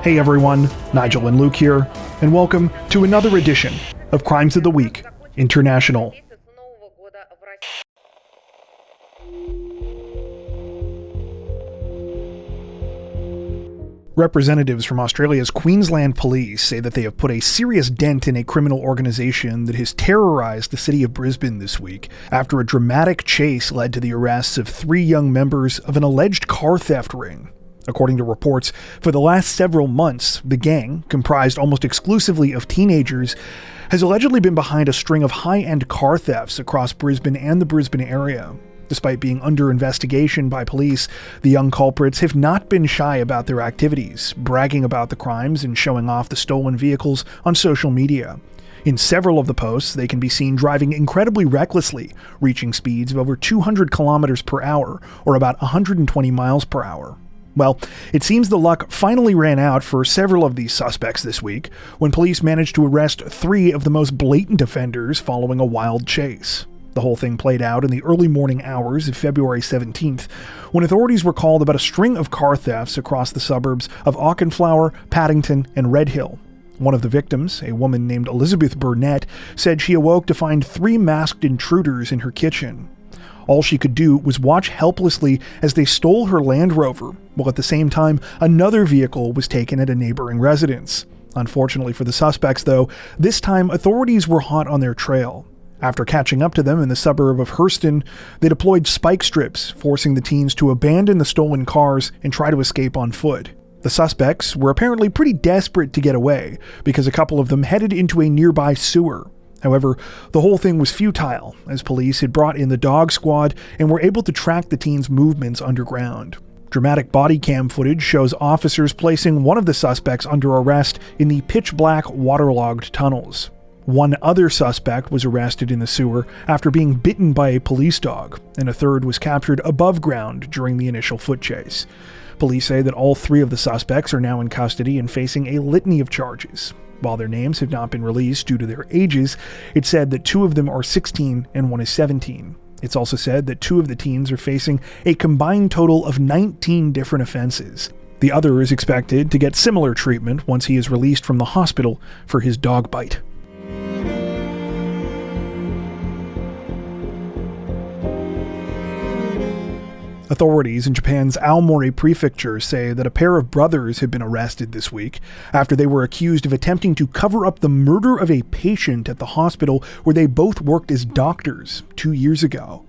Hey everyone, Nigel and Luke here, and welcome to another edition of Crimes of the Week International. Representatives from Australia's Queensland Police say that they have put a serious dent in a criminal organization that has terrorized the city of Brisbane this week after a dramatic chase led to the arrests of 3 young members of an alleged car theft ring. According to reports, for the last several months, the gang, comprised almost exclusively of teenagers, has allegedly been behind a string of high-end car thefts across Brisbane and the Brisbane area. Despite being under investigation by police, the young culprits have not been shy about their activities, bragging about the crimes and showing off the stolen vehicles on social media. In several of the posts, they can be seen driving incredibly recklessly, reaching speeds of over 200 kilometers per hour, or about 120 miles per hour. Well, it seems the luck finally ran out for several of these suspects this week, when police managed to arrest 3 of the most blatant offenders following a wild chase. The whole thing played out in the early morning hours of February 17th, when authorities were called about a string of car thefts across the suburbs of Auchenflower, Paddington, and Redhill. One of the victims, a woman named Elizabeth Burnett, said she awoke to find 3 masked intruders in her kitchen. All she could do was watch helplessly as they stole her Land Rover, while at the same time another vehicle was taken at a neighboring residence. Unfortunately for the suspects, though, this time authorities were hot on their trail. After catching up to them in the suburb of Hurston, they deployed spike strips, forcing the teens to abandon the stolen cars and try to escape on foot. The suspects were apparently pretty desperate to get away, because a couple of them headed into a nearby sewer. However, the whole thing was futile, as police had brought in the dog squad and were able to track the teens' movements underground. Dramatic body cam footage shows officers placing one of the suspects under arrest in the pitch-black, waterlogged tunnels. One other suspect was arrested in the sewer after being bitten by a police dog, and a third was captured above ground during the initial foot chase. Police say that all 3 of the suspects are now in custody and facing a litany of charges. While their names have not been released due to their ages, it's said that 2 of them are 16 and 1 is 17. It's also said that 2 of the teens are facing a combined total of 19 different offenses. The other is expected to get similar treatment once he is released from the hospital for his dog bite. Authorities in Japan's Aomori Prefecture say that a pair of brothers have been arrested this week after they were accused of attempting to cover up the murder of a patient at the hospital where they both worked as doctors 2 years ago.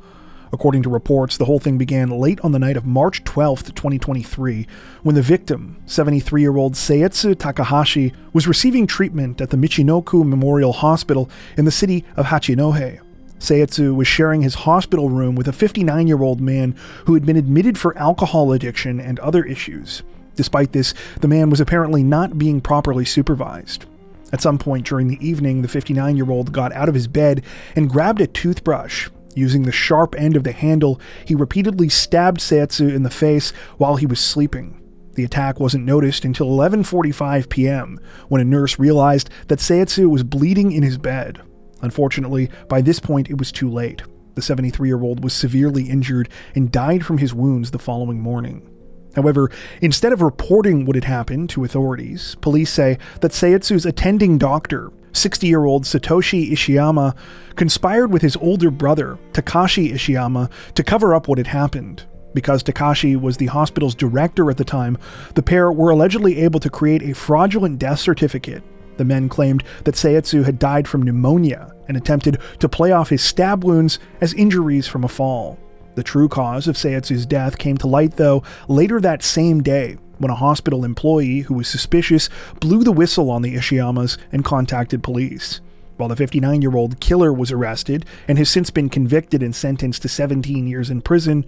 According to reports, the whole thing began late on the night of March 12, 2023, when the victim, 73-year-old Seietsu Takahashi, was receiving treatment at the Michinoku Memorial Hospital in the city of Hachinohe. Seietsu was sharing his hospital room with a 59-year-old man who had been admitted for alcohol addiction and other issues. Despite this, the man was apparently not being properly supervised. At some point during the evening, the 59-year-old got out of his bed and grabbed a toothbrush. Using the sharp end of the handle, he repeatedly stabbed Seietsu in the face while he was sleeping. The attack wasn't noticed until 11:45 p.m., when a nurse realized that Seietsu was bleeding in his bed. Unfortunately, by this point it was too late. The 73-year-old was severely injured and died from his wounds the following morning. However, instead of reporting what had happened to authorities, police say that Seietsu's attending doctor, 60-year-old Satoshi Ishiyama, conspired with his older brother, Takashi Ishiyama, to cover up what had happened. Because Takashi was the hospital's director at the time, the pair were allegedly able to create a fraudulent death certificate. The men claimed that Seietsu had died from pneumonia and attempted to play off his stab wounds as injuries from a fall. The true cause of Seietsu's death came to light, though, later that same day, when a hospital employee who was suspicious blew the whistle on the Ishiyamas and contacted police. While the 59-year-old killer was arrested and has since been convicted and sentenced to 17 years in prison,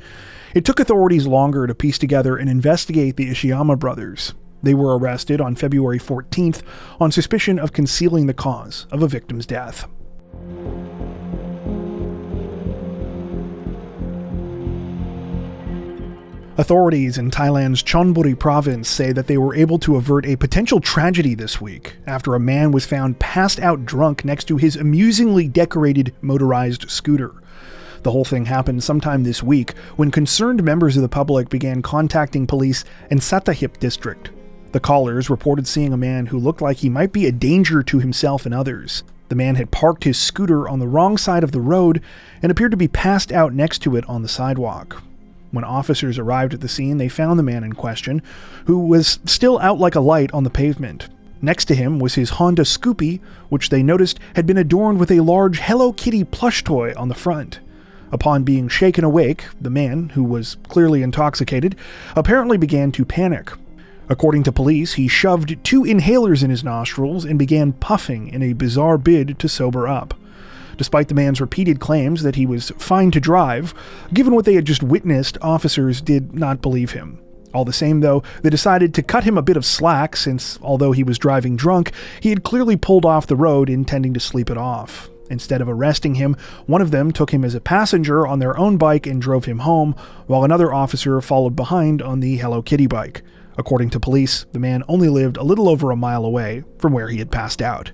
it took authorities longer to piece together and investigate the Ishiyama brothers. They were arrested on February 14th on suspicion of concealing the cause of a victim's death. Authorities in Thailand's Chonburi province say that they were able to avert a potential tragedy this week after a man was found passed out drunk next to his amusingly decorated motorized scooter. The whole thing happened sometime this week when concerned members of the public began contacting police in Sattahip district. The callers reported seeing a man who looked like he might be a danger to himself and others. The man had parked his scooter on the wrong side of the road and appeared to be passed out next to it on the sidewalk. When officers arrived at the scene, they found the man in question, who was still out like a light on the pavement. Next to him was his Honda Scoopy, which they noticed had been adorned with a large Hello Kitty plush toy on the front. Upon being shaken awake, the man, who was clearly intoxicated, apparently began to panic. According to police, he shoved 2 inhalers in his nostrils and began puffing in a bizarre bid to sober up. Despite the man's repeated claims that he was fine to drive, given what they had just witnessed, officers did not believe him. All the same, though, they decided to cut him a bit of slack since, although he was driving drunk, he had clearly pulled off the road intending to sleep it off. Instead of arresting him, one of them took him as a passenger on their own bike and drove him home, while another officer followed behind on the Hello Kitty bike. According to police, the man only lived a little over a mile away from where he had passed out.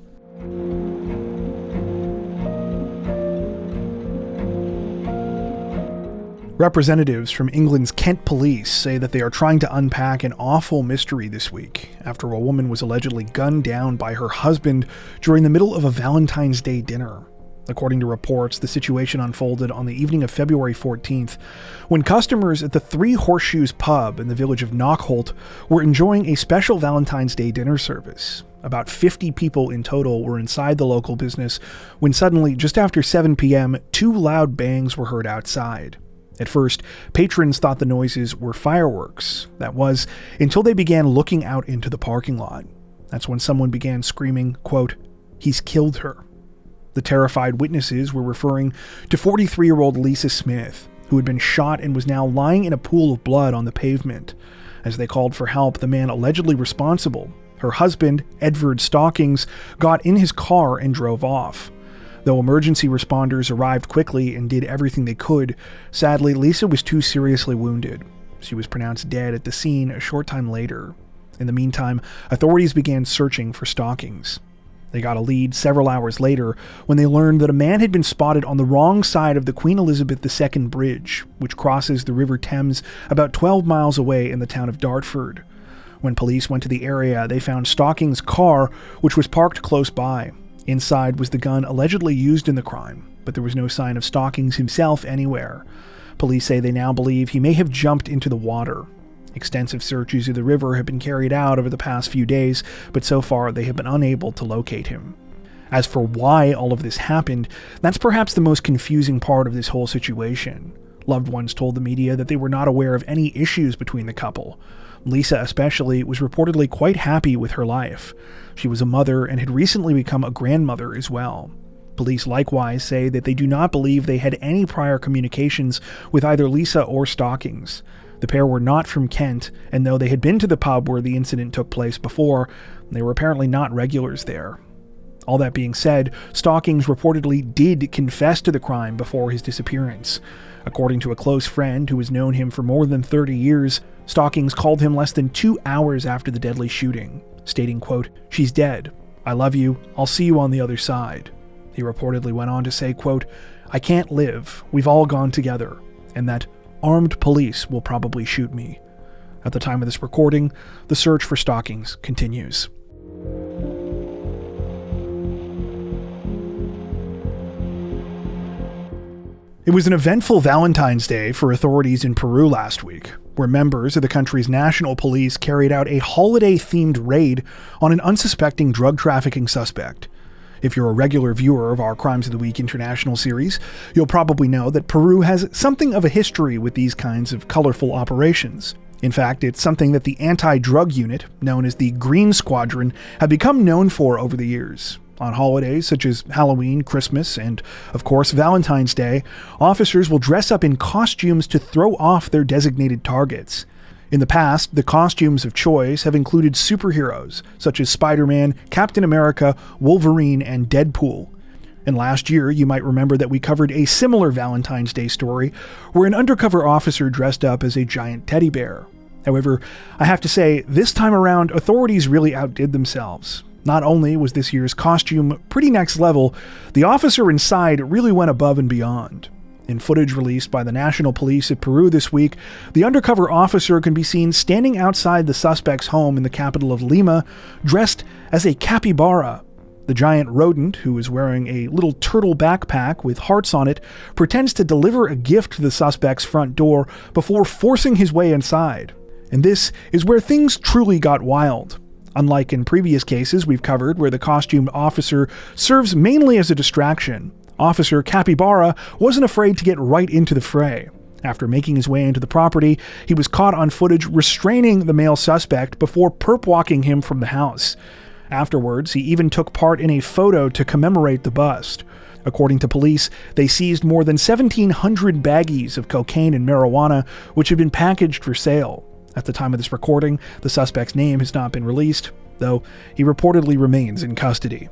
Representatives from England's Kent police say that they are trying to unpack an awful mystery this week after a woman was allegedly gunned down by her husband during the middle of a Valentine's Day dinner. According to reports, the situation unfolded on the evening of February 14th, when customers at the Three Horseshoes pub in the village of Knockholt were enjoying a special Valentine's Day dinner service. About 50 people in total were inside the local business when suddenly, just after 7 p.m., 2 loud bangs were heard outside. At first, patrons thought the noises were fireworks. That was, until they began looking out into the parking lot. That's when someone began screaming, quote, "He's killed her." The terrified witnesses were referring to 43-year-old Lisa Smith, who had been shot and was now lying in a pool of blood on the pavement. As they called for help, the man allegedly responsible, her husband, Edward Stockings, got in his car and drove off. Though emergency responders arrived quickly and did everything they could, sadly, Lisa was too seriously wounded. She was pronounced dead at the scene a short time later. In the meantime, authorities began searching for Stockings. They got a lead several hours later when they learned that a man had been spotted on the wrong side of the Queen Elizabeth II Bridge, which crosses the River Thames about 12 miles away in the town of Dartford. When police went to the area, they found Stockings' car, which was parked close by. Inside was the gun allegedly used in the crime, but there was no sign of Stockings himself anywhere. Police say they now believe he may have jumped into the water. Extensive searches of the river have been carried out over the past few days, but so far they have been unable to locate him. As for why all of this happened, that's perhaps the most confusing part of this whole situation. Loved ones told the media that they were not aware of any issues between the couple. Lisa especially was reportedly quite happy with her life. She was a mother and had recently become a grandmother as well. Police likewise say that they do not believe they had any prior communications with either Lisa or Stockings. The pair were not from Kent, and though they had been to the pub where the incident took place before, they were apparently not regulars there. All that being said, Stockings reportedly did confess to the crime before his disappearance. According to a close friend who has known him for more than 30 years, Stockings called him less than 2 hours after the deadly shooting, stating, quote, "She's dead. I love you. I'll see you on the other side." He reportedly went on to say, quote, "I can't live. We've all gone together," and that armed police will probably shoot me. At the time of this recording, the search for Stockings continues. It was an eventful Valentine's Day for authorities in Peru last week, where members of the country's national police carried out a holiday-themed raid on an unsuspecting drug trafficking suspect. If you're a regular viewer of our Crimes of the Week International series, you'll probably know that Peru has something of a history with these kinds of colorful operations. In fact, it's something that the anti-drug unit, known as the Green Squadron, have become known for over the years. On holidays such as Halloween, Christmas, and, of course, Valentine's Day, officers will dress up in costumes to throw off their designated targets. In the past, the costumes of choice have included superheroes, such as Spider-Man, Captain America, Wolverine, and Deadpool. And last year, you might remember that we covered a similar Valentine's Day story, where an undercover officer dressed up as a giant teddy bear. However, I have to say, this time around, authorities really outdid themselves. Not only was this year's costume pretty next level, the officer inside really went above and beyond. In footage released by the National Police of Peru this week, the undercover officer can be seen standing outside the suspect's home in the capital of Lima, dressed as a capybara. The giant rodent, who is wearing a little turtle backpack with hearts on it, pretends to deliver a gift to the suspect's front door before forcing his way inside. And this is where things truly got wild. Unlike in previous cases we've covered where the costumed officer serves mainly as a distraction, Officer Capybara wasn't afraid to get right into the fray. After making his way into the property, he was caught on footage restraining the male suspect before perp-walking him from the house. Afterwards, he even took part in a photo to commemorate the bust. According to police, they seized more than 1,700 baggies of cocaine and marijuana, which had been packaged for sale. At the time of this recording, the suspect's name has not been released, though he reportedly remains in custody.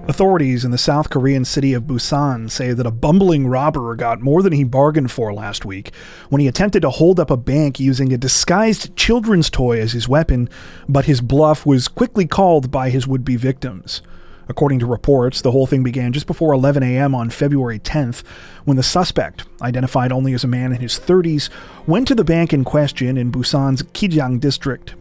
Authorities in the South Korean city of Busan say that a bumbling robber got more than he bargained for last week when he attempted to hold up a bank using a disguised children's toy as his weapon, but his bluff was quickly called by his would-be victims. According to reports, the whole thing began just before 11 a.m. on February 10th, when the suspect, identified only as a man in his 30s, went to the bank in question in Busan's Kijang district.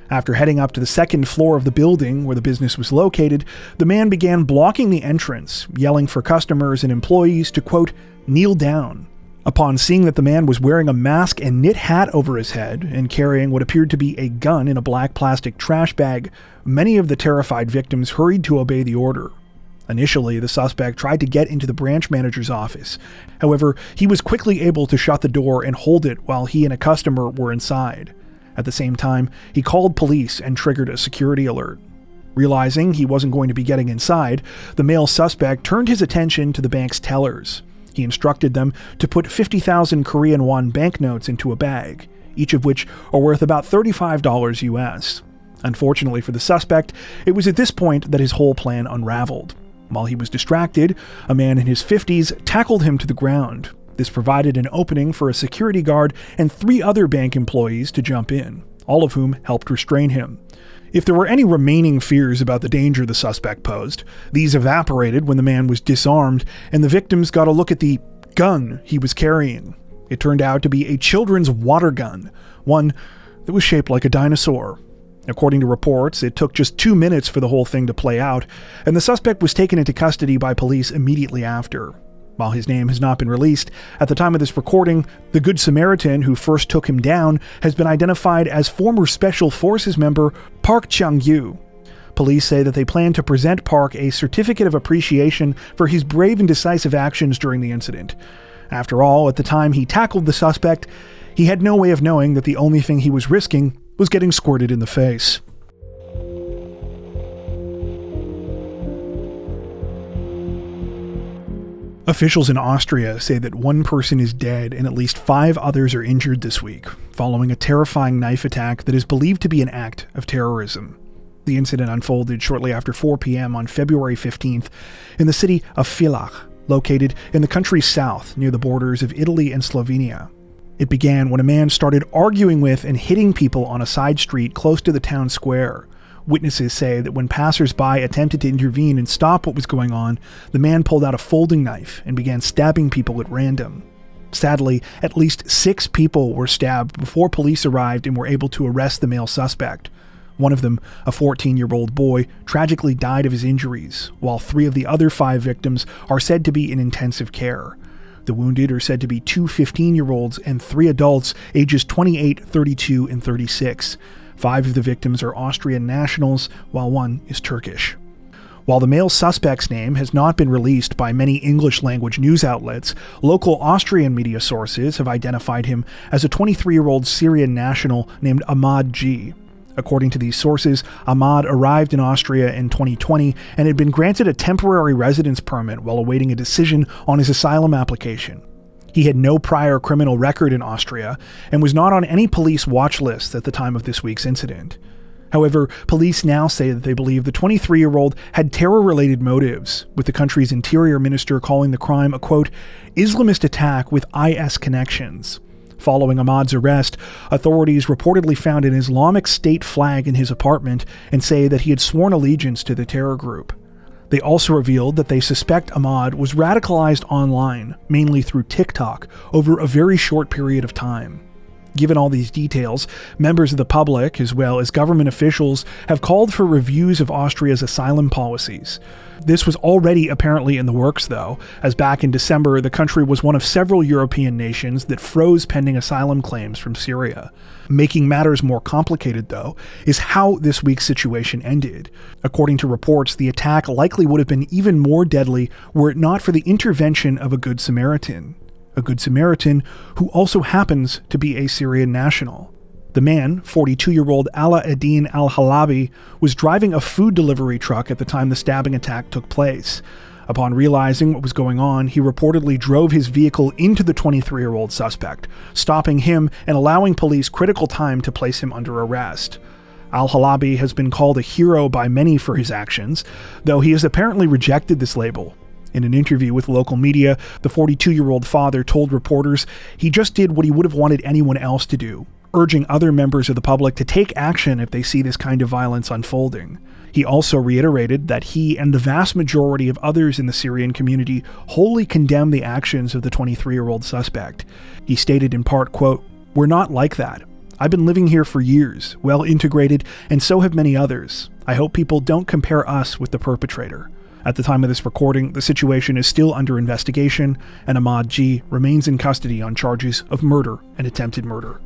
After heading up to the second floor of the building where the business was located, the man began blocking the entrance, yelling for customers and employees to, quote, kneel down. Upon seeing that the man was wearing a mask and knit hat over his head and carrying what appeared to be a gun in a black plastic trash bag, many of the terrified victims hurried to obey the order. Initially, the suspect tried to get into the branch manager's office. However, he was quickly able to shut the door and hold it while he and a customer were inside. At the same time, he called police and triggered a security alert. Realizing he wasn't going to be getting inside, the male suspect turned his attention to the bank's tellers. He instructed them to put 50,000 Korean won banknotes into a bag, each of which are worth about $35 US. Unfortunately for the suspect, it was at this point that his whole plan unraveled. While he was distracted, a man in his 50s tackled him to the ground. This provided an opening for a security guard and 3 other bank employees to jump in, all of whom helped restrain him. If there were any remaining fears about the danger the suspect posed, these evaporated when the man was disarmed and the victims got a look at the gun he was carrying. It turned out to be a children's water gun, one that was shaped like a dinosaur. According to reports, it took just 2 minutes for the whole thing to play out, and the suspect was taken into custody by police immediately after. While his name has not been released, at the time of this recording, the Good Samaritan who first took him down has been identified as former Special Forces member Park Chung-yu. Police say that they plan to present Park a certificate of appreciation for his brave and decisive actions during the incident. After all, at the time he tackled the suspect, he had no way of knowing that the only thing he was risking was getting squirted in the face. Officials in Austria say that 1 person is dead and at least 5 others are injured this week, following a terrifying knife attack that is believed to be an act of terrorism. The incident unfolded shortly after 4 p.m. on February 15th in the city of Villach, located in the country's south near the borders of Italy and Slovenia. It began when a man started arguing with and hitting people on a side street close to the town square. Witnesses say that when passers-by attempted to intervene and stop what was going on, the man pulled out a folding knife and began stabbing people at random. Sadly, at least 6 people were stabbed before police arrived and were able to arrest the male suspect. One of them, a 14-year-old boy, tragically died of his injuries, while 3 of the other 5 victims are said to be in intensive care. The wounded are said to be 2 15-year-olds and 3 adults, ages 28, 32, and 36. 5 of the victims are Austrian nationals, while 1 is Turkish. While the male suspect's name has not been released by many English-language news outlets, local Austrian media sources have identified him as a 23-year-old Syrian national named Ahmad G. According to these sources, Ahmad arrived in Austria in 2020 and had been granted a temporary residence permit while awaiting a decision on his asylum application. He had no prior criminal record in Austria and was not on any police watch lists at the time of this week's incident. However, police now say that they believe the 23-year-old had terror-related motives, with the country's interior minister calling the crime a, quote, Islamist attack with IS connections. Following Ahmad's arrest, authorities reportedly found an Islamic State flag in his apartment and say that he had sworn allegiance to the terror group. They also revealed that they suspect Ahmad was radicalized online, mainly through TikTok, over a very short period of time. Given all these details, members of the public, as well as government officials, have called for reviews of Austria's asylum policies. This was already apparently in the works, though, as back in December, the country was one of several European nations that froze pending asylum claims from Syria. Making matters more complicated, though, is how this week's situation ended. According to reports, the attack likely would have been even more deadly were it not for the intervention of a Good Samaritan. A Good Samaritan who also happens to be a Syrian national. The man, 42-year-old Ala Eddin al-Halabi, was driving a food delivery truck at the time the stabbing attack took place. Upon realizing what was going on, he reportedly drove his vehicle into the 23-year-old suspect, stopping him and allowing police critical time to place him under arrest. Al-Halabi has been called a hero by many for his actions, though he has apparently rejected this label. In an interview with local media, the 42-year-old father told reporters he just did what he would have wanted anyone else to do, urging other members of the public to take action if they see this kind of violence unfolding. He also reiterated that he and the vast majority of others in the Syrian community wholly condemn the actions of the 23-year-old suspect. He stated in part, quote, "We're not like that. I've been living here for years, well integrated, and so have many others. I hope people don't compare us with the perpetrator." At the time of this recording, the situation is still under investigation, and Ahmad G. remains in custody on charges of murder and attempted murder.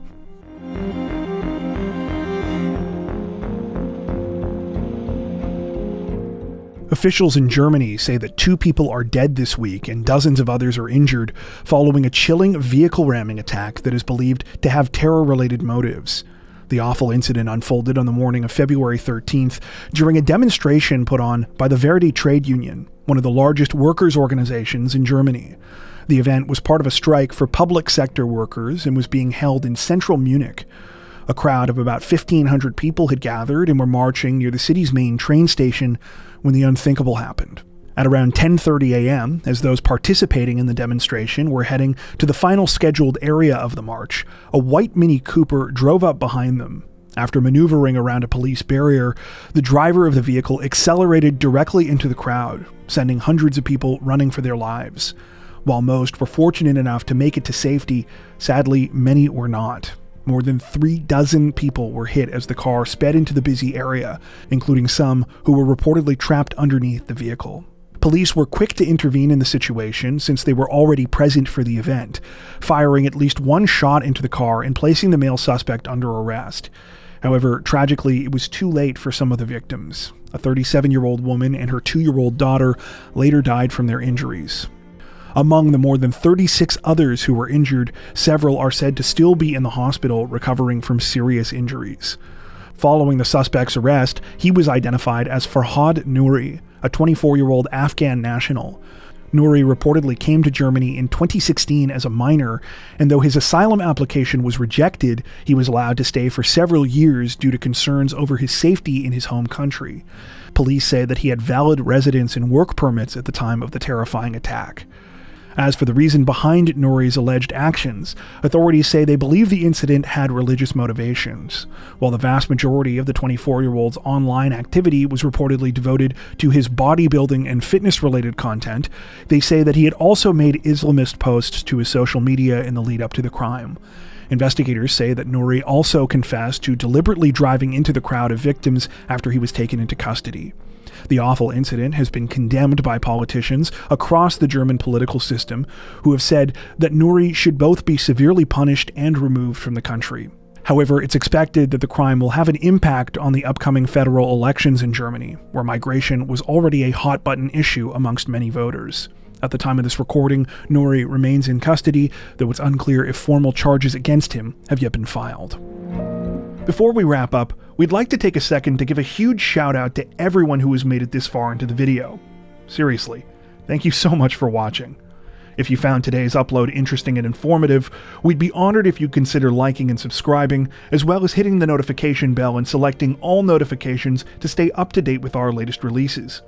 Officials in Germany say that 2 people are dead this week and dozens of others are injured following a chilling vehicle ramming attack that is believed to have terror-related motives. The awful incident unfolded on the morning of February 13th during a demonstration put on by the Verdi trade union, one of the largest workers' organizations in Germany. The event was part of a strike for public sector workers and was being held in central Munich. A crowd of about 1,500 people had gathered and were marching near the city's main train station when the unthinkable happened. At around 10:30 a.m., as those participating in the demonstration were heading to the final scheduled area of the march, a white Mini Cooper drove up behind them. After maneuvering around a police barrier, the driver of the vehicle accelerated directly into the crowd, sending hundreds of people running for their lives. While most were fortunate enough to make it to safety, sadly, many were not. More than 36 people were hit as the car sped into the busy area, including some who were reportedly trapped underneath the vehicle. Police were quick to intervene in the situation since they were already present for the event, firing at least one shot into the car and placing the male suspect under arrest. However, tragically, it was too late for some of the victims. A 37-year-old woman and her 2-year-old daughter later died from their injuries. Among the more than 36 others who were injured, several are said to still be in the hospital recovering from serious injuries. Following the suspect's arrest, he was identified as Farhad Nouri, a 24-year-old Afghan national. Nouri reportedly came to Germany in 2016 as a minor, and though his asylum application was rejected, he was allowed to stay for several years due to concerns over his safety in his home country. Police say that he had valid residence and work permits at the time of the terrifying attack. As for the reason behind Nouri's alleged actions, authorities say they believe the incident had religious motivations. While the vast majority of the 24-year-old's online activity was reportedly devoted to his bodybuilding and fitness-related content, they say that he had also made Islamist posts to his social media in the lead up to the crime. Investigators say that Nouri also confessed to deliberately driving into the crowd of victims after he was taken into custody. The awful incident has been condemned by politicians across the German political system, who have said that Nouri should both be severely punished and removed from the country. However, it's expected that the crime will have an impact on the upcoming federal elections in Germany, where migration was already a hot-button issue amongst many voters. At the time of this recording, Nouri remains in custody, though it's unclear if formal charges against him have yet been filed. Before we wrap up, we'd like to take a second to give a huge shout out to everyone who has made it this far into the video. Seriously, thank you so much for watching. If you found today's upload interesting and informative, we'd be honored if you'd consider liking and subscribing, as well as hitting the notification bell and selecting all notifications to stay up to date with our latest releases.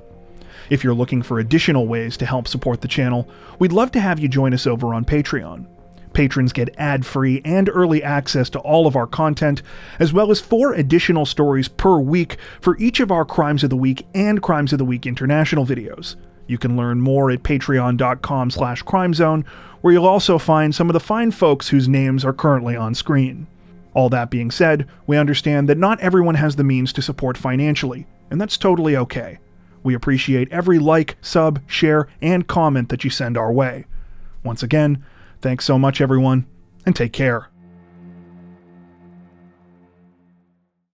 If you're looking for additional ways to help support the channel, we'd love to have you join us over on Patreon. Patrons get ad-free and early access to all of our content, as well as 4 additional stories per week for each of our Crimes of the Week and Crimes of the Week International videos. You can learn more at patreon.com/crimezone, where you'll also find some of the fine folks whose names are currently on screen. All that being said, we understand that not everyone has the means to support financially, and that's totally okay. We appreciate every like, sub, share, and comment that you send our way. Once again, thanks so much everyone, and take care.